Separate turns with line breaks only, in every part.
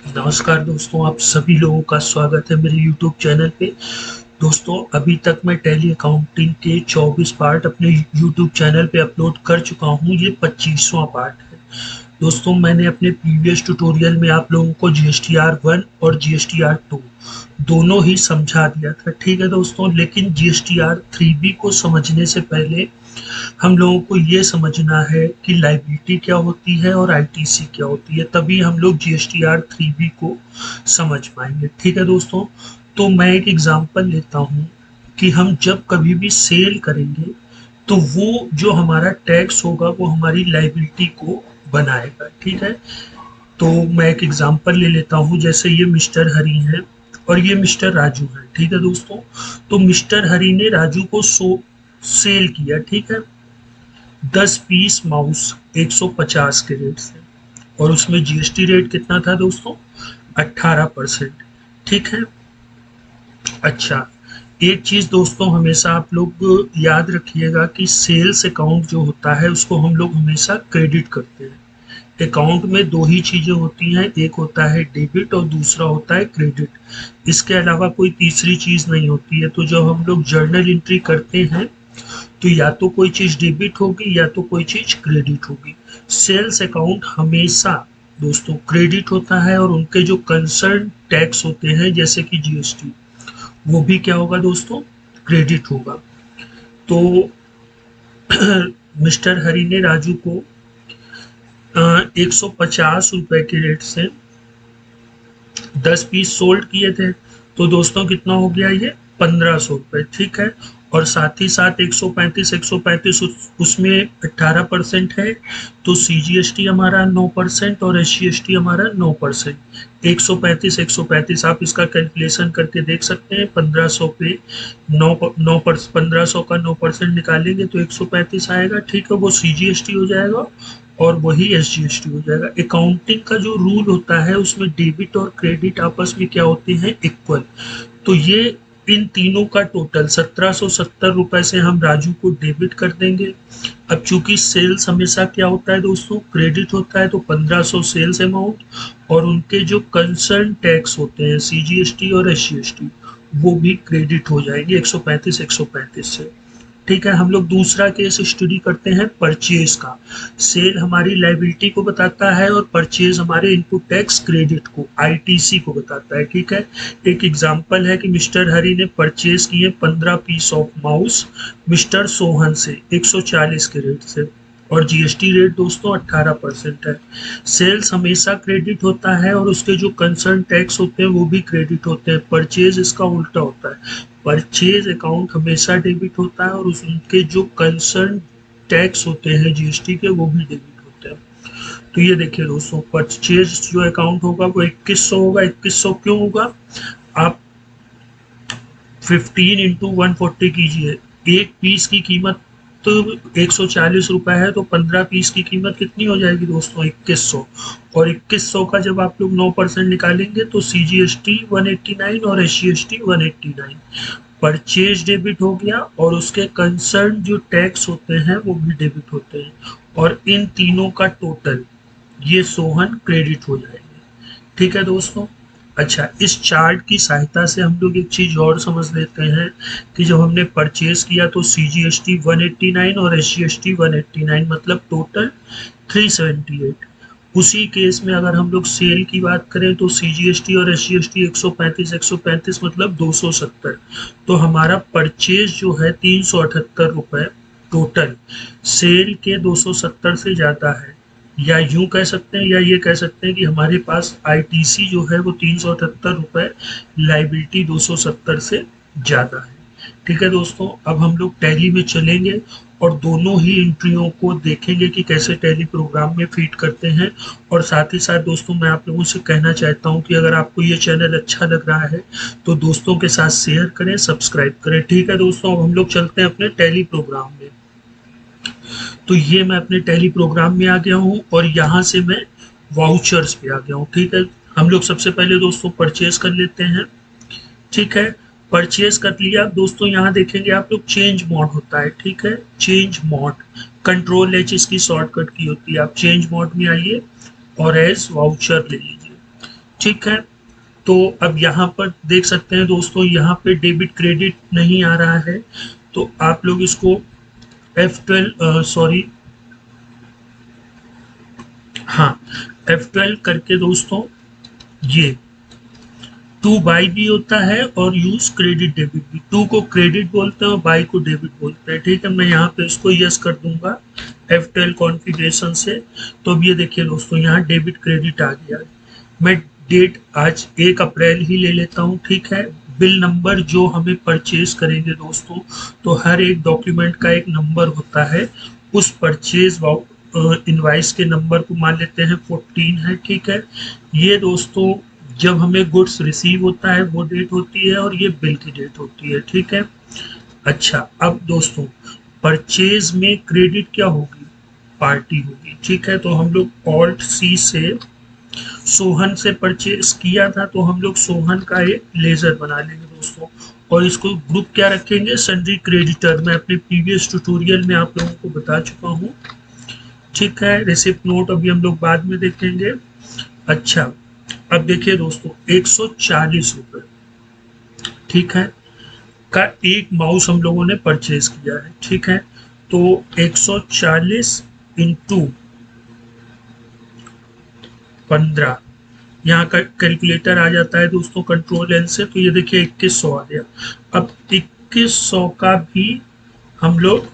नमस्कार दोस्तों, आप सभी लोगों का स्वागत है मेरे यूट्यूब चैनल पे। दोस्तों, अभी तक मैं टैली अकाउंटिंग के 24 पार्ट अपने यूट्यूब चैनल पे अपलोड कर चुका हूँ। ये 25वां पार्ट है। दोस्तों, मैंने अपने प्रीवियस ट्यूटोरियल में आप लोगों को जीएसटीआर 1 और जीएसटीआर 2 दोनों ही समझा दिया था, ठीक है दोस्तों। लेकिन जीएसटीआर 3B को समझने से पहले हम लोगों को ये समझना है कि लायबिलिटी क्या होती है और आईटीसी क्या होती है, तभी हम लोग जीएसटीआर 3B को समझ पाएंगे, ठीक है दोस्तों। तो मैं एक एग्जांपल लेता हूँ कि हम जब कभी भी सेल करेंगे तो वो जो हमारा टैक्स होगा वो हमारी लायबिलिटी को बनाएगा, ठीक है। तो मैं एक एग्जांपल ले लेता हूँ, जैसे ये मिस्टर हरी है और ये मिस्टर राजू है, ठीक है दोस्तों। तो मिस्टर हरी ने राजू को सेल किया, ठीक है, 10 पीस माउस 150 के रेट से, और उसमें जीएसटी रेट कितना था दोस्तों? 18%, ठीक है। अच्छा, एक चीज दोस्तों हमेशा आप लोग याद रखिएगा कि सेल्स अकाउंट जो होता है उसको हम लोग हमेशा क्रेडिट करते हैं। अकाउंट में दो ही चीजें होती हैं, एक होता है डेबिट और दूसरा होता है क्रेडिट। इसके अलावा कोई तीसरी चीज नहीं होती है। तो जब हम लोग जर्नल एंट्री करते हैं तो या तो कोई चीज डेबिट होगी या तो कोई चीज क्रेडिट होगी। सेल्स अकाउंट हमेशा दोस्तों क्रेडिट होता है, और उनके जो कंसर्न टैक्स होते हैं जैसे कि जीएसटी, वो भी क्या होगा दोस्तों? क्रेडिट होगा। तो मिस्टर हरी ने राजू को 150 रुपए के रेट से 10 पीस सोल्ड किए थे। तो दोस्तों कितना हो गया ये? 1500 रुपये, ठीक है। और साथ ही साथ 135 उसमें 18% है, तो सीजीएसटी हमारा 9% और एसजीएसटी हमारा 9%। 135 आप इसका कैलकुलेशन करके देख सकते हैं। 1500 पे 1500 का 9% निकालेंगे तो 135 आएगा, ठीक है। वो सीजीएसटी हो जाएगा और वही एसजीएसटी हो जाएगा। अकाउंटिंग का जो रूल होता है उसमें डेबिट और क्रेडिट आपस में क्या होते हैं? इक्वल। तो ये इन तीनों का टोटल 1770 रुपए से हम राजू को डेबिट कर देंगे। अब चूंकि सेल्स हमेशा क्या होता है दोस्तों? क्रेडिट होता है, तो 1500 सेल्स अमाउंट और उनके जो कंसर्न टैक्स होते हैं सीजीएसटी और एसजीएसटी, वो भी क्रेडिट हो जाएंगे 135 से, ठीक है। हम लोग दूसरा केस स्टडी करते हैं परचेज का। सेल हमारी लायबिलिटी को बताता है और परचेज हमारे इनपुट टैक्स क्रेडिट को, आईटीसी को बताता है, ठीक है। एक एग्जांपल है कि मिस्टर हरी ने परचेज किए 15 piece of mouse mister Sohan से 140 के रेट से, और जीएसटी रेट दोस्तों 18% है। सेल्स हमेशा क्रेडिट होता है और उसके जो कंसर्न टैक्स होते हैं वो भी क्रेडिट होते हैं। परचेज इसका उल्टा होता है। परचेज अकाउंट हमेशा डेबिट होता है और उनके जो कंसर्न टैक्स होते हैं जीएसटी के, वो भी डेबिट होते हैं। तो ये देखिए दोस्तों, परचेज जो अकाउंट होगा वो 2100 होगा। 2100 क्यों होगा? आप 15 इंटू 140 कीजिए। एक पीस की कीमत तो 140 रुपए है, तो 15 पीस की कीमत कितनी हो जाएगी दोस्तों? 2100। और 2100 का जब आप लोग 9% निकालेंगे तो सीजीएसटी 189 और एसजीएसटी 189। परचेज डेबिट हो गया और उसके कंसर्न जो टैक्स होते हैं वो भी डेबिट होते हैं, और इन तीनों का टोटल ये सोहन क्रेडिट हो जाएंगे, ठीक है दोस्तों। अच्छा, इस चार्ट की सहायता से हम लोग एक चीज और समझ लेते हैं कि जब हमने परचेज किया तो सीजीएसटी 189 और एसजीएसटी 189, मतलब टोटल 378। उसी केस में अगर हम लोग सेल की बात करें तो सीजीएसटी और एसजीएसटी 135 मतलब 270। तो हमारा परचेज जो है 378 रुपए टोटल सेल के 270 से ज्यादा है। या यूं कह सकते हैं, या ये कह सकते हैं कि हमारे पास आईटीसी जो है वो 378 रुपए, लाइबिलिटी 270 से ज्यादा है, ठीक है दोस्तों। अब हम लोग टैली में चलेंगे और दोनों ही एंट्रियों को देखेंगे कि कैसे टैली प्रोग्राम में फीड करते हैं। और साथ ही साथ दोस्तों मैं आप लोगों से कहना चाहता हूं कि अगर आपको ये चैनल अच्छा लग रहा है तो दोस्तों के साथ शेयर करें, सब्सक्राइब करें, ठीक है दोस्तों। अब हम लोग चलते हैं अपने टैली प्रोग्राम में। तो ये मैं अपने टैली प्रोग्राम में आ गया हूँ और यहाँ से मैं वाउचर्स पे आ गया हूँ, ठीक है। हम लोग सबसे पहले दोस्तों परचेज कर लेते हैं, ठीक है। परचेज कर लिया। अब दोस्तों यहाँ देखेंगे आप लोग चेंज मोड होता है, ठीक है। चेंज मोड, कंट्रोल एच इसकी शॉर्टकट की होती है। आप चेंज मोड में आइए और एज वाउचर ले लीजिए, ठीक है। तो अब यहाँ पर देख सकते हैं दोस्तों, यहाँ पे डेबिट क्रेडिट नहीं आ रहा है, तो आप लोग इसको F12 सॉरी, हाँ, F12 करके दोस्तों, ये टू बाई भी होता है और यूज क्रेडिट डेबिट भी। टू को क्रेडिट बोलते हैं और बाई को डेबिट बोलते हैं। ठीक है, मैं यहाँ पे इसको यस कर दूंगा F12 कॉन्फ़िगरेशन से। तो अब ये देखिए दोस्तों, यहाँ डेबिट क्रेडिट आ गया। मैं डेट आज 1 अप्रैल ही ले लेता हूँ। ठीक है, बिल नंबर जो हमें परचेज करेंगे दोस्तों, तो हर एक डॉक्यूमेंट का एक नंबर होता है। उस परचेज इनवाइस के नंबर को मान लेते हैं 14 है। ठीक है, ये दोस्तों जब हमें गुड्स रिसीव होता है वो डेट होती है और ये बिल की डेट होती है। ठीक है, अच्छा अब दोस्तों परचेज में क्रेडिट क्या होगी, पार्टी होगी। ठीक है, तो हम लोग ऑल्ट सी से सोहन से परचेज किया था, तो हम लोग सोहन का एक लेजर बना लेंगे दोस्तों, और इसको ग्रुप क्या रखेंगे, सन्ड्री क्रेडिटर। मैं अपने प्रीवियस ट्यूटोरियल में आप लोगों को बता चुका हूँ। ठीक है, रिसिप्ट नोट अभी हम लोग बाद में देखेंगे। अच्छा अब देखिए दोस्तों, 140 रुपये, ठीक है, का एक माउस हम लोगों ने परचेज किया है। ठीक है, तो 140 इंटू 15, यहाँ का कैलकुलेटर आ जाता है दोस्तों कंट्रोल एल से, तो ये देखिए 2100 आ गया। अब 2100 का भी हम लोग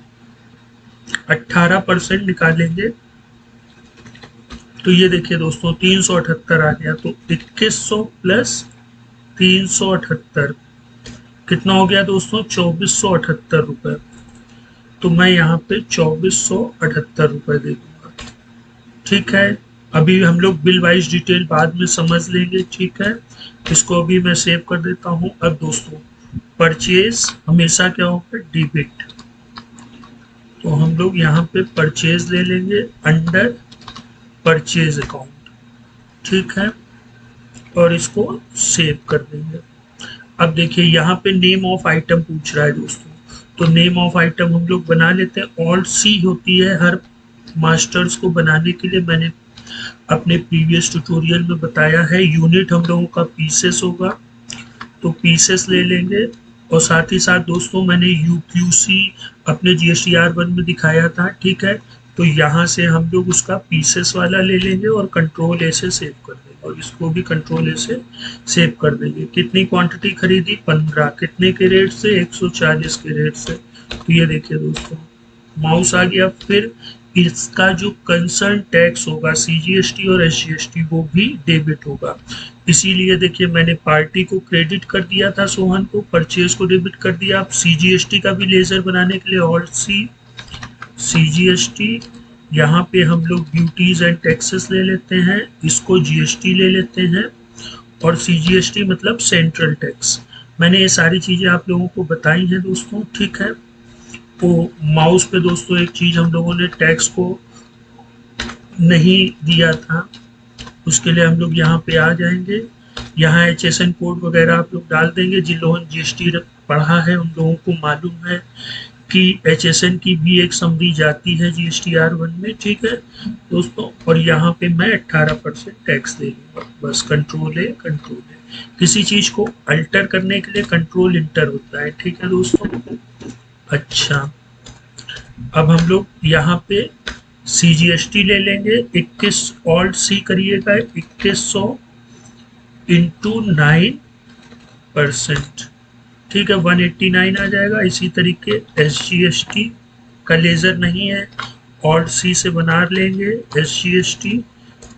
18% निकालेंगे, तो ये देखिए दोस्तों 378 आ गया। तो 2100 प्लस 378 कितना हो गया दोस्तों, 2478 रुपये। तो मैं यहाँ पे 2478 रुपये दे दूंगा। ठीक है, अभी हम लोग बिल वाइज डिटेल बाद में समझ लेंगे। ठीक है, इसको अभी मैं सेव कर देता हूँ। अब दोस्तों परचेज हमेशा क्या होगा, डेबिट, तो हम लोग यहाँ पे परचेज ले लेंगे अंडर परचेज अकाउंट। ठीक है, और इसको सेव कर देंगे। अब देखिए यहाँ पे नेम ऑफ आइटम पूछ रहा है दोस्तों, तो नेम ऑफ आइटम हम लोग बना लेते हैं। ऑल्ट सी होती है हर मास्टर्स को बनाने के लिए, मैंने अपने प्रीवियस ट्यूटोरियल में बताया है। यूनिट हम लोगों का पीसेस होगा, तो पीसेस ले लेंगे। और साथ ही साथ दोस्तों मैंने UQC अपने GSTR1 में दिखाया था। ठीक है, तो यहाँ से हम लोग उसका पीसेस वाला ले लेंगे और कंट्रोल ए से सेव कर देंगे, और इसको भी कंट्रोल ए से सेव कर देंगे। कितनी क्वांटिटी खरीदी, 15, कितने के रेट से, 140 के रेट से। तो ये देखिए दोस्तों माउस आ गया। फिर इसका जो कंसर्न टैक्स होगा CGST और SGST वो भी डेबिट होगा। इसीलिए देखिए मैंने पार्टी को क्रेडिट कर दिया था, सोहन को, परचेज को डेबिट कर दिया। अब CGST का भी लेजर बनाने के लिए ऑल्ट सी CGST, यहाँ पे हम लोग ड्यूटीज एंड टैक्सेस ले लेते हैं, इसको GST ले लेते हैं, और CGST मतलब सेंट्रल टैक्स। मैंने ये सारी चीज़ें आप लोगों को बताई हैं दोस्तों। ठीक है, तो माउस पे दोस्तों एक चीज़ हम लोगों ने टैक्स को नहीं दिया था, उसके लिए हम लोग यहाँ पे आ जाएंगे। यहाँ HSN कोड वगैरह आप लोग डाल देंगे। जिन लोगों ने GST पढ़ा है उन लोगों को मालूम है कि HSN की भी एक समरी जाती है GSTR1 में। ठीक है दोस्तों, और यहाँ पे मैं 18% टैक्स दे दूंगा, बस कंट्रोल है, कंट्रोल है। किसी चीज़ को अल्टर करने के लिए कंट्रोल इंटर होता है। ठीक है दोस्तों, अच्छा अब हम लोग यहाँ पे CGST ले लेंगे। 21 ऑल्ट सी करिएगा, 2100 इंटू 9%। ठीक है, 189 आ जाएगा। इसी तरीके SGST का लेजर नहीं है, ऑल्ट सी से बना लेंगे SGST,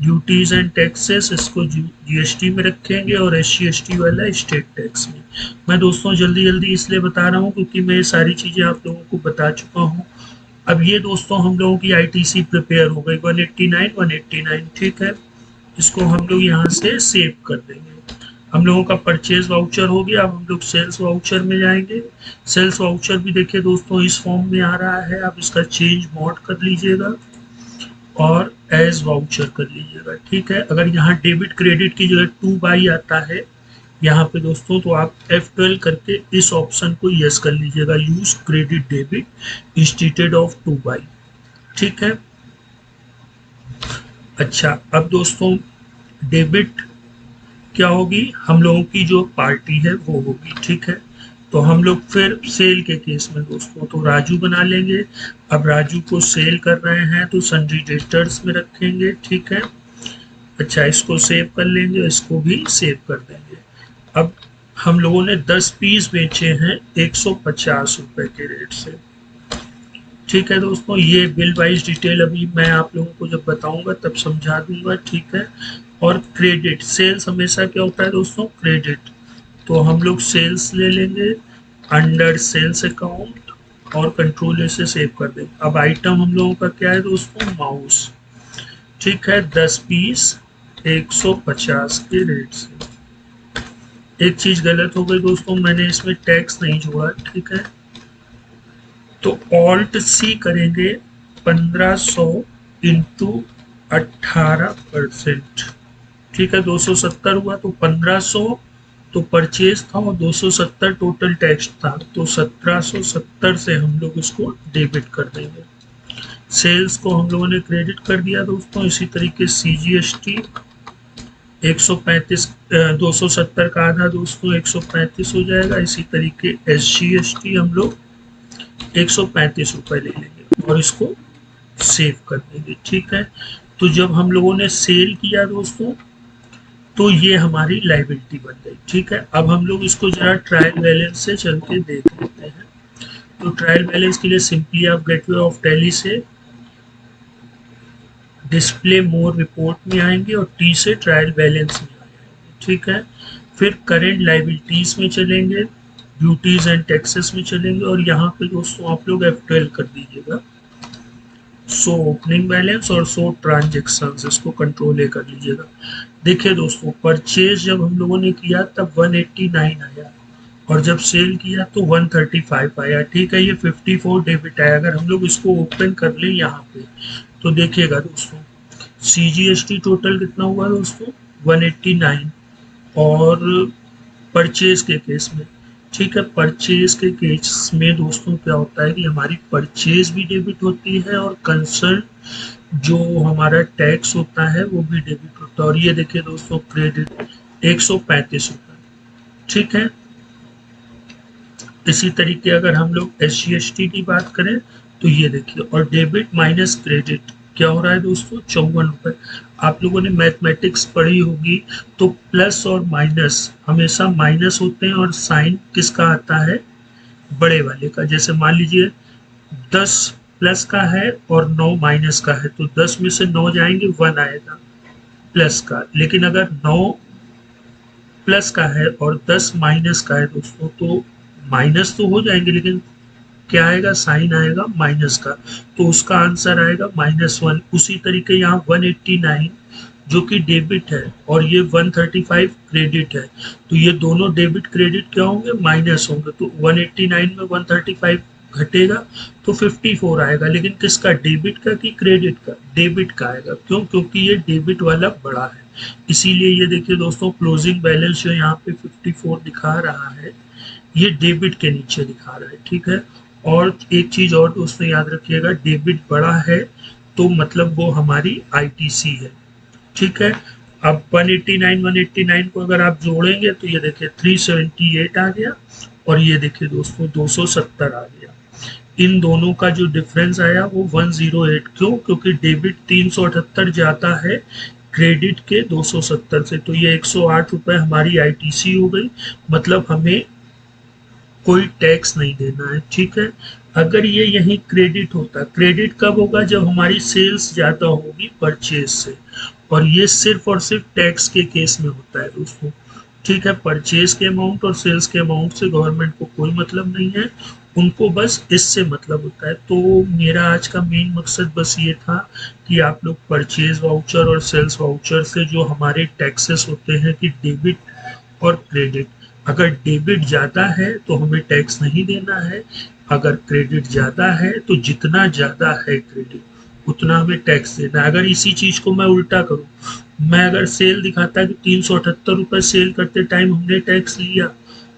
ड्यूटीज एंड टैक्सेस, इसको GST में रखेंगे और SGST वाला स्टेट टैक्स में। मैं दोस्तों जल्दी जल्दी इसलिए बता रहा हूँ क्योंकि मैं ये सारी चीज़ें आप लोगों को बता चुका हूँ। अब ये दोस्तों हम लोगों की ITC प्रिपेयर हो गई, 189। ठीक है, इसको हम लोग यहाँ से सेव कर देंगे। हम लोगों का परचेज वाउचर हो गया। अब हम लोग सेल्स वाउचर में जाएंगे। सेल्स वाउचर भी देखिए दोस्तों इस फॉर्म में आ रहा है, आप इसका चेंज मोड कर लीजिएगा और एज वाउचर कर लीजिएगा। ठीक है, अगर यहाँ डेबिट क्रेडिट की जगह 2 बाई आता है यहाँ पे दोस्तों, तो आप F12 करके इस ऑप्शन को यस कर लीजिएगा, use credit debit instead of 2 by. ठीक है, अच्छा अब दोस्तों डेबिट क्या होगी, हम लोगों की जो पार्टी है वो होगी, ठीक है। तो हम लोग फिर सेल के केस में दोस्तों तो राजू बना लेंगे। अब राजू को सेल कर रहे हैं तो सन्ड्री डेटर्स में रखेंगे, ठीक है। अच्छा, इसको सेव कर लेंगे, इसको भी सेव कर देंगे। अब हम लोगों ने 10 पीस बेचे हैं 150 रुपए के रेट से, ठीक है दोस्तों। ये बिल वाइज डिटेल अभी मैं आप लोगों को जब बताऊंगा तब समझा दूंगा, ठीक है। और क्रेडिट सेल्स हमेशा क्या होता है दोस्तों, क्रेडिट। तो हम लोग सेल्स ले लेंगे अंडर सेल्स अकाउंट और कंट्रोल से सेव कर देंगे। अब आइटम हम लोगों का क्या है दोस्तों, माउस, ठीक है। 10 पीस 150 के रेट से। एक चीज गलत हो गई दोस्तों, मैंने इसमें टैक्स नहीं जोड़ा, ठीक है। तो ऑल्ट सी करेंगे 1500 इंटू 18%, ठीक है। 270 हुआ तो 1500 तो परचेज था और 270 टोटल टैक्स था, तो 1770 से हम लोग इसको डेबिट कर देंगे। सेल्स को हम लोगों ने क्रेडिट कर दिया दोस्तों। इसी तरीके CGST 135 270 का आधा दोस्तों 135 हो जाएगा। इसी तरीके SGST हम लोग 135 रुपए ले लेंगे और इसको सेव कर देंगे, ठीक है। तो जब हम लोगों ने सेल किया दोस्तों तो ये हमारी लाइबिलिटी बन गई, ठीक है। अब हम लोग इसको जरा ट्रायल बैलेंस से चल के देख लेते हैं। तो ट्रायल बैलेंस के लिए सिंपली आप गेटवे ऑफ टैली से डिस्प्ले मोर रिपोर्ट में आएंगे और टी से ट्रायल बैलेंस में आएंगे, ठीक है। फिर करेंट लाइबिलिटीज में चलेंगे, ड्यूटीज एंड टैक्सेस में चलेंगे और यहाँ पे दोस्तों आप लोग F12 कर दीजिएगा, सो ओपनिंग बैलेंस और सो ट्रांजेक्शंस, इसको कंट्रोल ए कर लीजिएगा। देखिए दोस्तों, परचेज जब हम लोगों ने किया तब 189 आया और जब सेल किया तो 135 आया, ठीक है। ये 54 डेबिट आया। अगर हम लोग इसको ओपन कर लें यहाँ पे तो देखिएगा दोस्तों, CGST टोटल कितना हुआ दोस्तों, 189। और परचेज के केस में, ठीक है, परचेज के केस में दोस्तों क्या होता है कि हमारी परचेज भी डेबिट होती है और कंसर्न जो हमारा टैक्स होता है वो भी डेबिट होता है। और ये देखिए दोस्तों, क्रेडिट 135 रुपये, ठीक है। इसी तरीके अगर हम लोग SGST की बात करें तो ये देखिए, और डेबिट माइनस क्रेडिट क्या हो रहा है दोस्तों, 54 रुपये। आप लोगों ने मैथमेटिक्स पढ़ी होगी तो प्लस और माइनस हमेशा माइनस होते हैं और साइन किसका आता है, बड़े वाले का। जैसे मान लीजिए 10 प्लस का है और 9 माइनस का है तो 10 में से 9 जाएंगे 1 आएगा प्लस का। लेकिन अगर 9 प्लस का है और 10 माइनस का है दोस्तों तो माइनस तो हो जाएंगे लेकिन क्या आएगा, साइन आएगा माइनस का, तो उसका आंसर आएगा -1। उसी तरीके यहाँ 189 जो कि डेबिट है और ये 135 क्रेडिट है, तो ये दोनों डेबिट क्रेडिट क्या होंगे, माइनस होंगे। तो 189 में 135 घटेगा तो 54 आएगा, लेकिन किसका, डेबिट का कि क्रेडिट का, डेबिट का आएगा। क्यों, क्योंकि ये डेबिट वाला बड़ा है, इसीलिए ये देखिए दोस्तों, क्लोजिंग बैलेंस जो यहाँ पे 54 दिखा रहा है ये डेबिट के नीचे दिखा रहा है, ठीक है। और एक चीज और दोस्तों याद रखिएगा, डेबिट बड़ा है तो मतलब वो हमारी ITC है, ठीक है। अब 189 को अगर आप जोड़ेंगे तो ये देखिए 378 आ गया और ये देखिए दोस्तों 270 आ गया। इन दोनों का जो डिफरेंस आया वो 108, क्यों, क्योंकि डेबिट 378 जाता है क्रेडिट के 270 से, तो ये 108 रुपए हमारी ITC हो गई, मतलब हमें कोई टैक्स नहीं देना है, ठीक है। अगर ये यही क्रेडिट होता, क्रेडिट कब होगा, जब हमारी सेल्स ज्यादा होगी परचेज से, और ये सिर्फ और सिर्फ टैक्स के केस में होता है दोस्तों, ठीक है। परचेज के अमाउंट और सेल्स के अमाउंट से गवर्नमेंट को कोई मतलब नहीं है, उनको बस इससे मतलब होता है। तो मेरा आज का मेन मकसद बस ये था कि आप लोग परचेज वाउचर और सेल्स वाउचर से जो हमारे टैक्सेस होते हैं कि डेबिट और क्रेडिट, अगर डेबिट ज़्यादा है तो हमें टैक्स नहीं देना है, अगर क्रेडिट ज़्यादा है तो जितना ज़्यादा है क्रेडिट उतना हमें टैक्स देना है। अगर इसी चीज़ को मैं उल्टा करूँ, मैं अगर सेल दिखाता कि 378 रुपये सेल करते टाइम हमने टैक्स लिया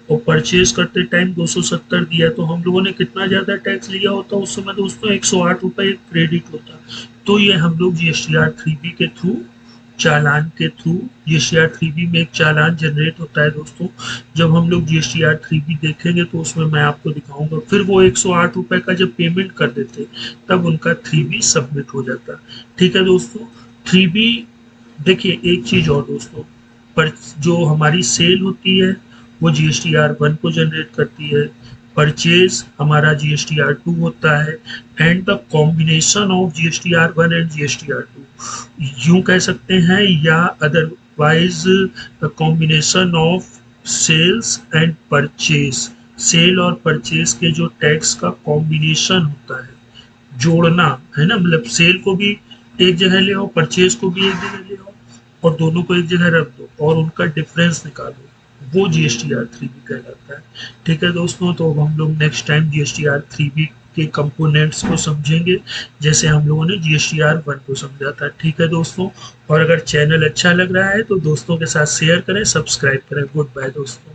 और परचेज करते टाइम 270 दिया, तो हम लोगों ने कितना ज़्यादा टैक्स लिया होता, उस समय दोस्तों 108 रुपये क्रेडिट होता। तो ये हम लोग GSTR 3B के थ्रू चालान के थ्रू जीएसटीआर 3B में एक चालान जनरेट होता है दोस्तों। जब हम लोग जीएसटीआर 3B देखेंगे तो उसमें मैं आपको दिखाऊंगा। फिर वो 108 रुपए का जब पेमेंट कर देते तब उनका 3B सबमिट हो जाता। ठीक है दोस्तों, 3B देखिए एक चीज और दोस्तों, पर जो हमारी सेल होती है वो जीएसटीआर 1 को जनरेट करती है, परचेज हमारा जीएसटीआर 2 होता है, and the combination of GSTR 1 and GSTR 2 यूं कह सकते हैं, या otherwise the combination of sales and purchase. Sale और परचेज के जो टैक्स का कॉम्बिनेशन होता है, जोड़ना है ना, मतलब सेल को भी एक जगह ले आओ, परचेज को भी एक जगह ले आओ और दोनों को एक जगह रख दो और उनका डिफरेंस निकालो, वो जीएसटीआर 3B कहलाता है। ठीक है दोस्तों, तो अब हम लोग नेक्स्ट टाइम जीएसटीआर 3B के कंपोनेंट्स को समझेंगे जैसे हम लोगों ने जीएसटीआर 1 को समझा था। ठीक है दोस्तों, और अगर चैनल अच्छा लग रहा है तो दोस्तों के साथ शेयर करें, सब्सक्राइब करें। गुड बाय दोस्तों।